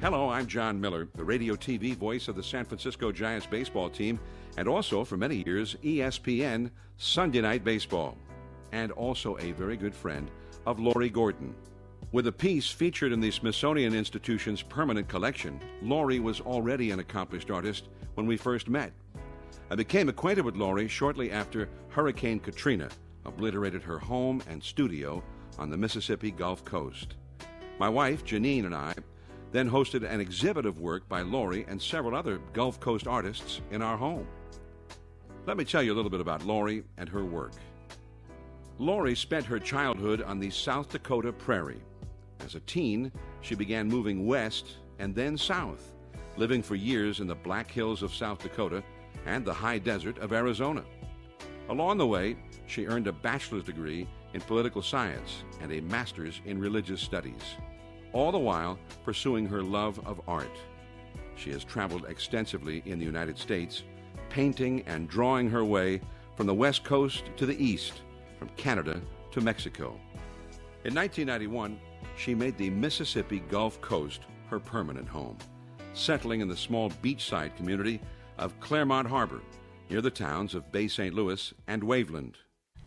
Hello, I'm Jon Miller, the radio TV voice of the San Francisco Giants baseball team, and also, for many years, ESPN Sunday Night Baseball, and also a very good friend of Lori Gordon. With a piece featured in the Smithsonian Institution's permanent collection, Lori was already an accomplished artist when we first met. I became acquainted with Lori shortly after Hurricane Katrina obliterated her home and studio on the Mississippi Gulf Coast. My wife, Janine, and I then hosted an exhibit of work by Lori and several other Gulf Coast artists in our home. Let me tell you a little bit about Lori and her work. Lori spent her childhood on the South Dakota prairie. As a teen, she began moving west and then south, living for years in the Black Hills of South Dakota and the high desert of Arizona. Along the way, she earned a bachelor's degree in political science and a master's in religious studies, all the while pursuing her love of art. She has traveled extensively in the United States, painting and drawing her way from the West Coast to the East, from Canada to Mexico. In 1991, she made the Mississippi Gulf Coast her permanent home, settling in the small beachside community of Claremont Harbor, near the towns of Bay St. Louis and Waveland.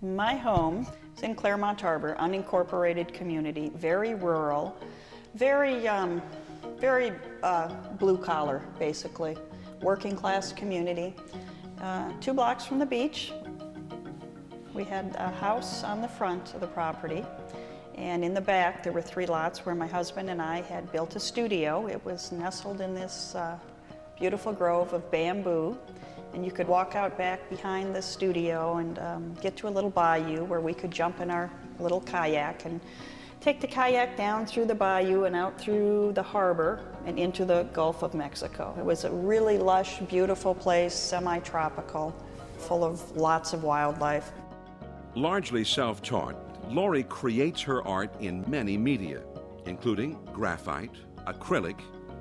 My home is in Claremont Harbor, unincorporated community, very rural, very blue collar, basically, working class community. 2 blocks from the beach. We had a house on the front of the property, and in the back there were 3 lots where my husband and I had built a studio. It was nestled in this beautiful grove of bamboo, and you could walk out back behind the studio and get to a little bayou where we could jump in our little kayak and take the kayak down through the bayou and out through the harbor and into the Gulf of Mexico. It was a really lush, beautiful place, semi-tropical, full of lots of wildlife. Largely self-taught, Lori creates her art in many media, including graphite, acrylic,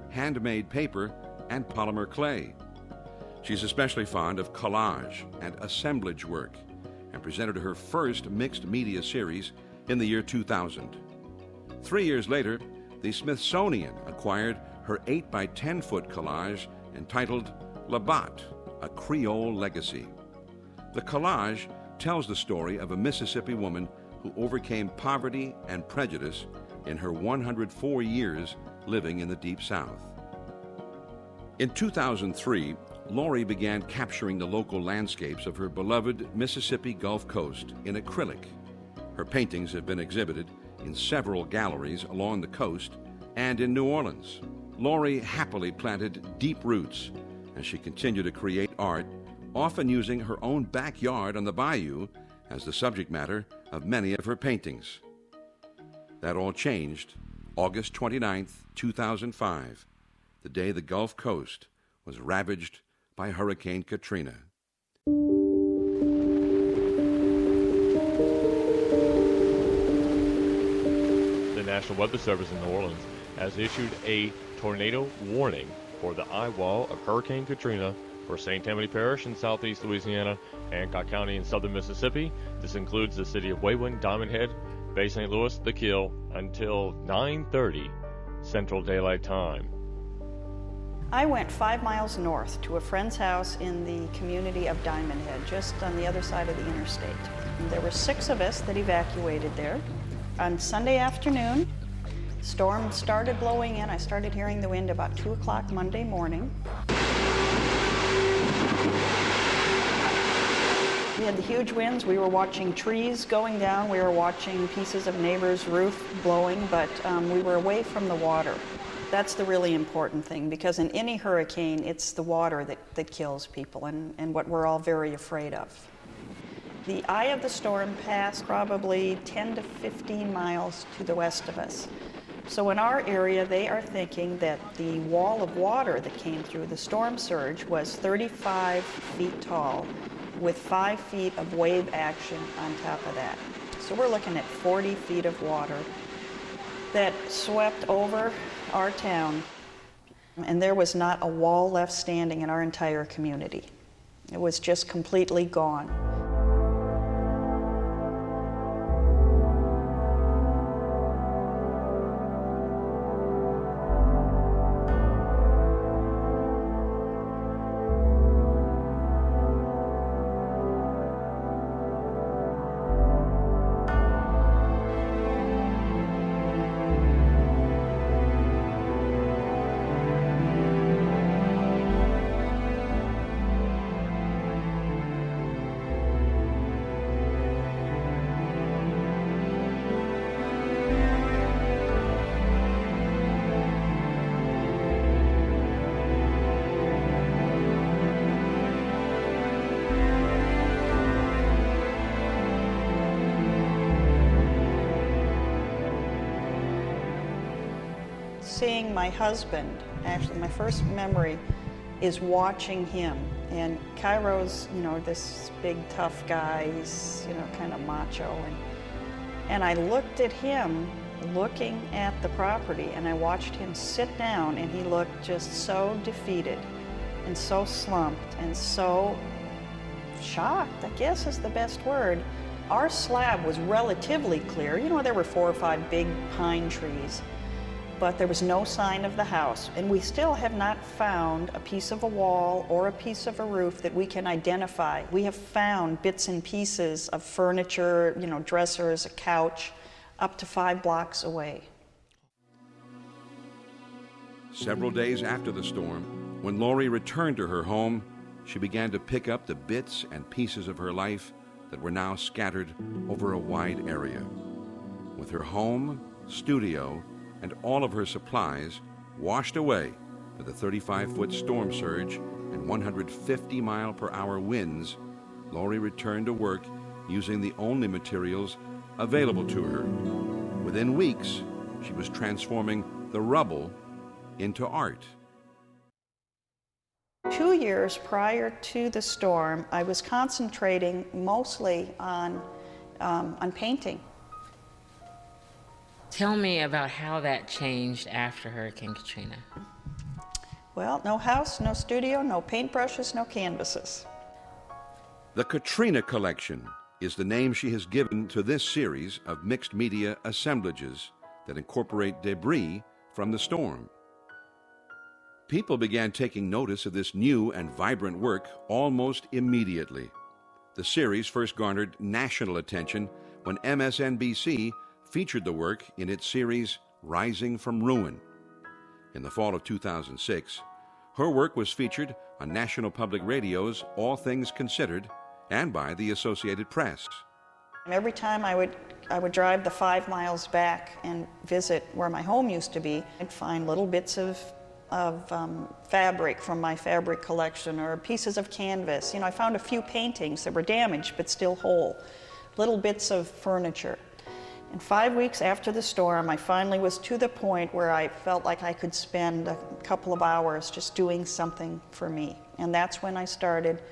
handmade paper, and polymer clay. She's especially fond of collage and assemblage work, and presented her first mixed media series in the year 2000. 3 years later, the Smithsonian acquired her 8 by 10 foot collage entitled Labatt, A Creole Legacy. The collage tells the story of a Mississippi woman who overcame poverty and prejudice in her 104 years living in the Deep South. In 2003, Lori began capturing the local landscapes of her beloved Mississippi Gulf Coast in acrylic. Her paintings have been exhibited in several galleries along the coast and in New Orleans. Lori happily planted deep roots as she continued to create art, often using her own backyard on the bayou as the subject matter of many of her paintings. That all changed August 29th, 2005, the day the Gulf Coast was ravaged by Hurricane Katrina. The National Weather Service in New Orleans has issued a tornado warning for the eye wall of Hurricane Katrina for St. Tammany Parish in southeast Louisiana, Hancock County in southern Mississippi. This includes the city of Wayland, Diamond Head, Bay St. Louis, The Kill, until 9:30 Central Daylight Time. I went 5 miles north to a friend's house in the community of Diamond Head, just on the other side of the interstate. And there were 6 of us that evacuated there. On Sunday afternoon, storm started blowing in. I started hearing the wind about 2 o'clock Monday morning. We had the huge winds. We were watching trees going down. We were watching pieces of neighbors' roof blowing, but we were away from the water. That's the really important thing, because in any hurricane, it's the water that kills people and what we're all very afraid of. The eye of the storm passed probably 10 to 15 miles to the west of us. So in our area, they are thinking that the wall of water that came through the storm surge was 35 feet tall, with 5 feet of wave action on top of that. So we're looking at 40 feet of water that swept over our town, and there was not a wall left standing in our entire community. It was just completely gone. seeing my husband. Actually, my first memory is watching him. And Cairo's, this big tough guy, he's, kind of macho. And I looked at him looking at the property, and I watched him sit down, and he looked just so defeated and so slumped and so shocked, I guess is the best word. Our slab was relatively clear. There were 4 or 5 big pine trees, but there was no sign of the house. And we still have not found a piece of a wall or a piece of a roof that we can identify. We have found bits and pieces of furniture, dressers, a couch, up to 5 blocks away. Several days after the storm, when Lori returned to her home, she began to pick up the bits and pieces of her life that were now scattered over a wide area. With her home, studio, and all of her supplies washed away by the 35-foot storm surge and 150-mile-per-hour winds, Lori returned to work using the only materials available to her. Within weeks, she was transforming the rubble into art. 2 years prior to the storm, I was concentrating mostly on painting. Tell me about how that changed after Hurricane Katrina. Well, no house, no studio, no paintbrushes, no canvases. The Katrina Collection is the name she has given to this series of mixed media assemblages that incorporate debris from the storm. People began taking notice of this new and vibrant work almost immediately. The series first garnered national attention when MSNBC featured the work in its series Rising from Ruin. In the fall of 2006, her work was featured on National Public Radio's All Things Considered and by the Associated Press. Every time I would drive the 5 miles back and visit where my home used to be, I'd find little bits of fabric from my fabric collection or pieces of canvas. I found a few paintings that were damaged but still whole, little bits of furniture. And 5 weeks after the storm, I finally was to the point where I felt like I could spend a couple of hours just doing something for me. And that's when I started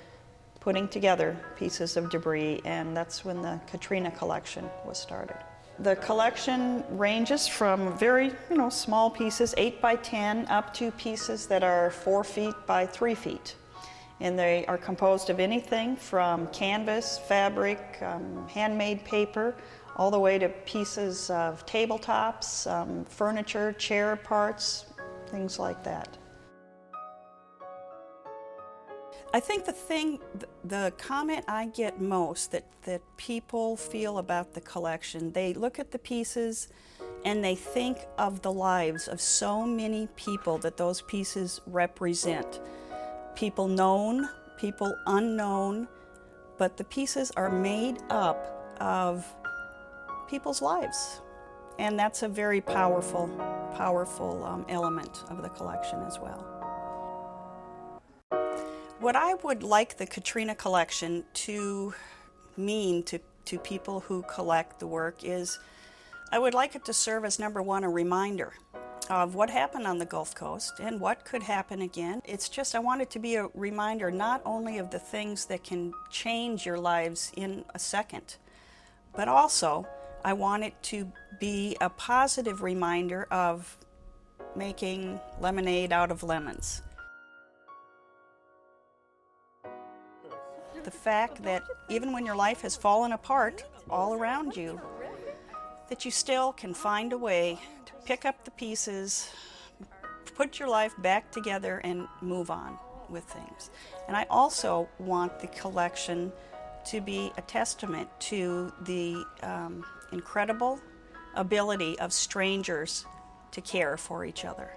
putting together pieces of debris, and that's when the Katrina Collection was started. The collection ranges from very, small pieces, 8 by 10, up to pieces that are 4 feet by 3 feet. And they are composed of anything from canvas, fabric, handmade paper, all the way to pieces of tabletops, furniture, chair parts, things like that. I think the comment I get most that people feel about the collection, they look at the pieces and they think of the lives of so many people that those pieces represent. People known, people unknown, but the pieces are made up of people's lives. And that's a very powerful element of the collection as well. What I would like the Katrina Collection to mean to people who collect the work is, I would like it to serve as, number one, a reminder of what happened on the Gulf Coast and what could happen again. It's just, I want it to be a reminder not only of the things that can change your lives in a second, but also I want it to be a positive reminder of making lemonade out of lemons. The fact that even when your life has fallen apart all around you, that you still can find a way to pick up the pieces, put your life back together, and move on with things. And I also want the collection to be a testament to the incredible ability of strangers to care for each other.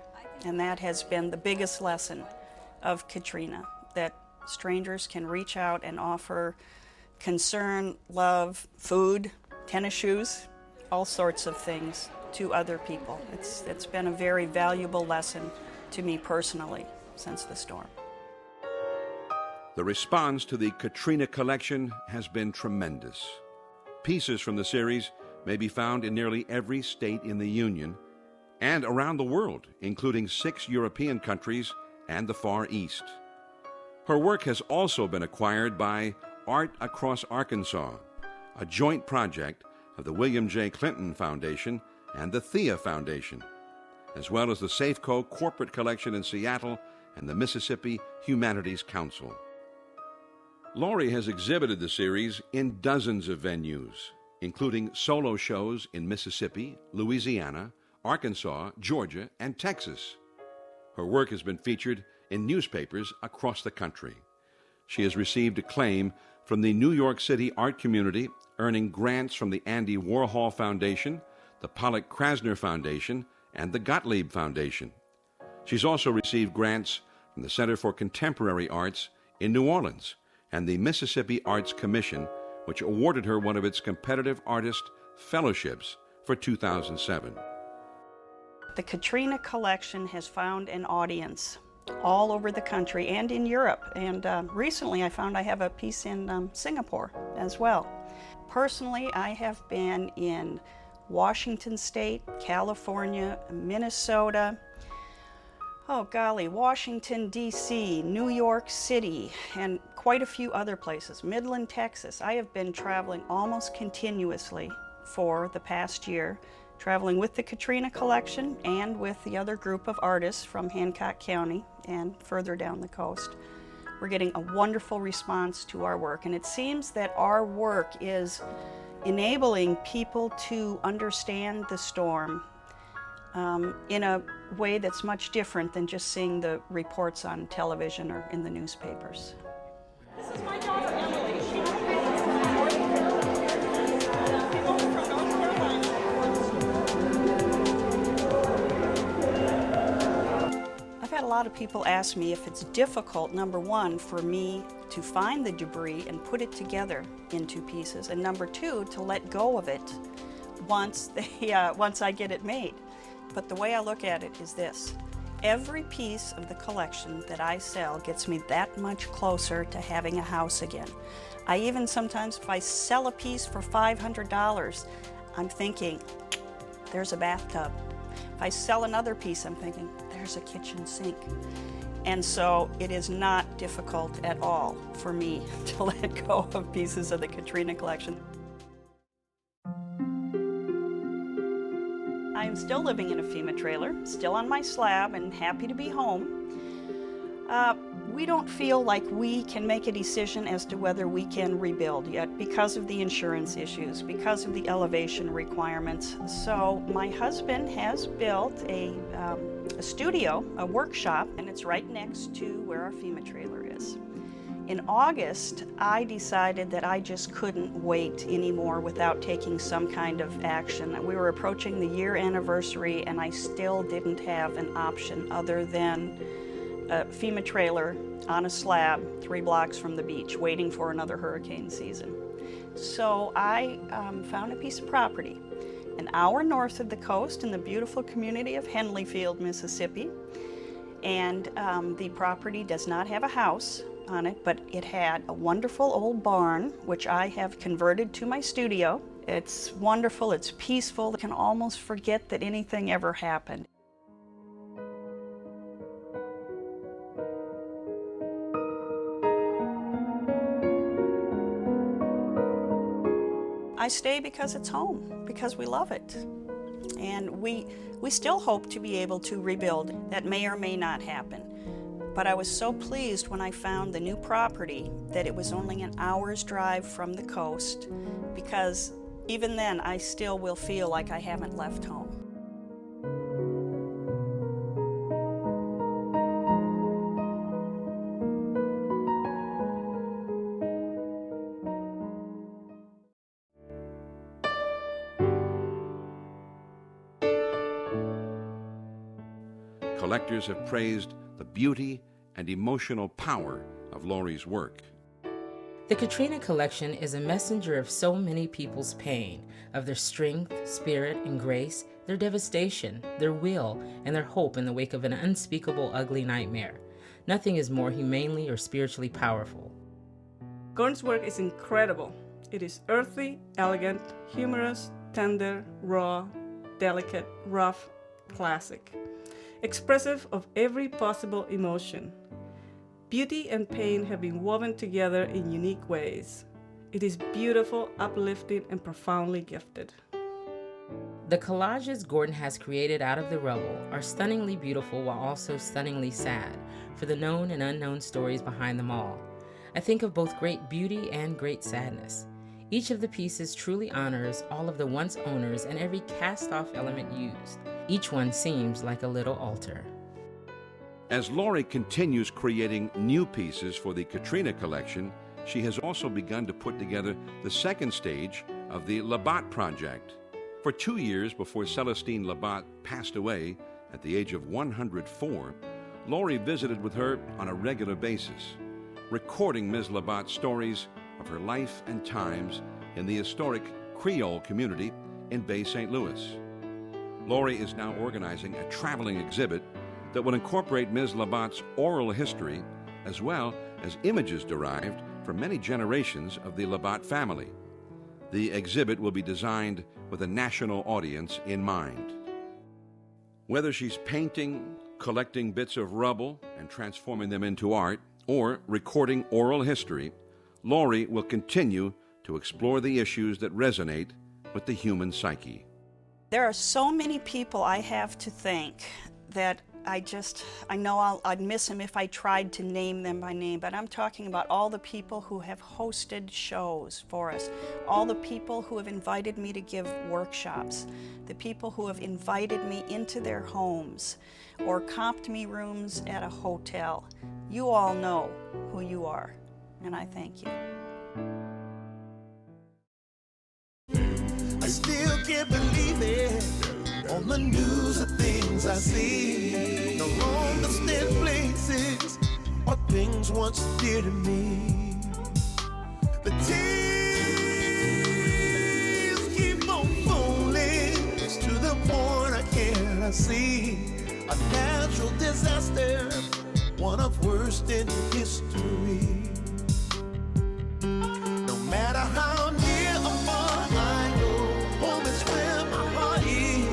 And that has been the biggest lesson of Katrina, that strangers can reach out and offer concern, love, food, tennis shoes, all sorts of things to other people. It's been a very valuable lesson to me personally since the storm. The response to the Katrina Collection has been tremendous. Pieces from the series may be found in nearly every state in the Union, and around the world, including 6 European countries and the Far East. Her work has also been acquired by Art Across Arkansas, a joint project of the William J. Clinton Foundation and the Thea Foundation, as well as the Safeco Corporate Collection in Seattle and the Mississippi Humanities Council. Laurie has exhibited the series in dozens of venues, including solo shows in Mississippi, Louisiana, Arkansas, Georgia, and Texas. Her work has been featured in newspapers across the country. She has received acclaim from the New York City art community, earning grants from the Andy Warhol Foundation, the Pollock Krasner Foundation, and the Gottlieb Foundation. She's also received grants from the Center for Contemporary Arts in New Orleans and the Mississippi Arts Commission, which awarded her one of its competitive artist fellowships for 2007. The Katrina Collection has found an audience all over the country and in Europe. And recently I found I have a piece in Singapore as well. Personally, I have been in Washington State, California, Minnesota, Washington, D.C., New York City, and quite a few other places. Midland, Texas. I have been traveling almost continuously for the past year, traveling with the Katrina Collection and with the other group of artists from Hancock County and further down the coast. We're getting a wonderful response to our work, and it seems that our work is enabling people to understand the storm in a way that's much different than just seeing the reports on television or in the newspapers. This is my daughter, Emily. She I've had a lot of people ask me if it's difficult, number one, for me to find the debris and put it together into pieces, and number two, to let go of it once I get it made. But the way I look at it is this: every piece of the collection that I sell gets me that much closer to having a house again. I even sometimes, if I sell a piece for $500, I'm thinking, there's a bathtub. If I sell another piece, I'm thinking, there's a kitchen sink. And so it is not difficult at all for me to let go of pieces of the Katrina Collection. I am still living in a FEMA trailer, still on my slab and happy to be home. We don't feel like we can make a decision as to whether we can rebuild yet because of the insurance issues, because of the elevation requirements. So my husband has built a studio, a workshop, and it's right next to where our FEMA trailer is. In August, I decided that I just couldn't wait anymore without taking some kind of action. We were approaching the year anniversary and I still didn't have an option other than a FEMA trailer on a slab 3 blocks from the beach waiting for another hurricane season. So I found a piece of property an hour north of the coast in the beautiful community of Henleyfield, Mississippi. And the property does not have a house on it, but it had a wonderful old barn, which I have converted to my studio. It's wonderful, it's peaceful, you can almost forget that anything ever happened. I stay because it's home, because we love it. And we still hope to be able to rebuild. That may or may not happen. But I was so pleased when I found the new property that it was only an hour's drive from the coast, because even then I still will feel like I haven't left home. Collectors have praised the beauty and emotional power of Laurie's work. The Katrina Collection is a messenger of so many people's pain, of their strength, spirit, and grace, their devastation, their will, and their hope in the wake of an unspeakable, ugly nightmare. Nothing is more humanely or spiritually powerful. Gordon's work is incredible. It is earthy, elegant, humorous, tender, raw, delicate, rough, classic, expressive of every possible emotion. Beauty and pain have been woven together in unique ways. It is beautiful, uplifting, and profoundly gifted. The collages Gordon has created out of the rubble are stunningly beautiful while also stunningly sad for the known and unknown stories behind them all. I think of both great beauty and great sadness. Each of the pieces truly honors all of the once owners and every cast-off element used. Each one seems like a little altar. As Lori continues creating new pieces for the Katrina Collection, she has also begun to put together the second stage of the Labatt Project. For 2 years before Celestine Labatt passed away at the age of 104, Lori visited with her on a regular basis, recording Ms. Labatt's stories of her life and times in the historic Creole community in Bay St. Louis. Lori is now organizing a traveling exhibit that will incorporate Ms. Labatt's oral history as well as images derived from many generations of the Labatt family. The exhibit will be designed with a national audience in mind. Whether she's painting, collecting bits of rubble and transforming them into art, or recording oral history, Lori will continue to explore the issues that resonate with the human psyche. There are so many people I have to thank that I know I'd miss them if I tried to name them by name, but I'm talking about all the people who have hosted shows for us, all the people who have invited me to give workshops, the people who have invited me into their homes or comped me rooms at a hotel. You all know who you are, and I thank you. I still can't believe it. On the news, the things I see, no longer stand places or things once dear to me. The tears keep on falling to the point I cannot see. A natural disaster, one of worst in history. No matter how near or far I go, home is where my heart is.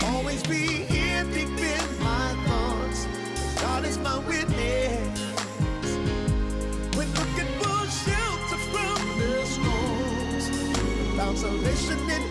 Always be here deep in my thoughts. God is my witness. When looking for shelter from the storms, found salvation in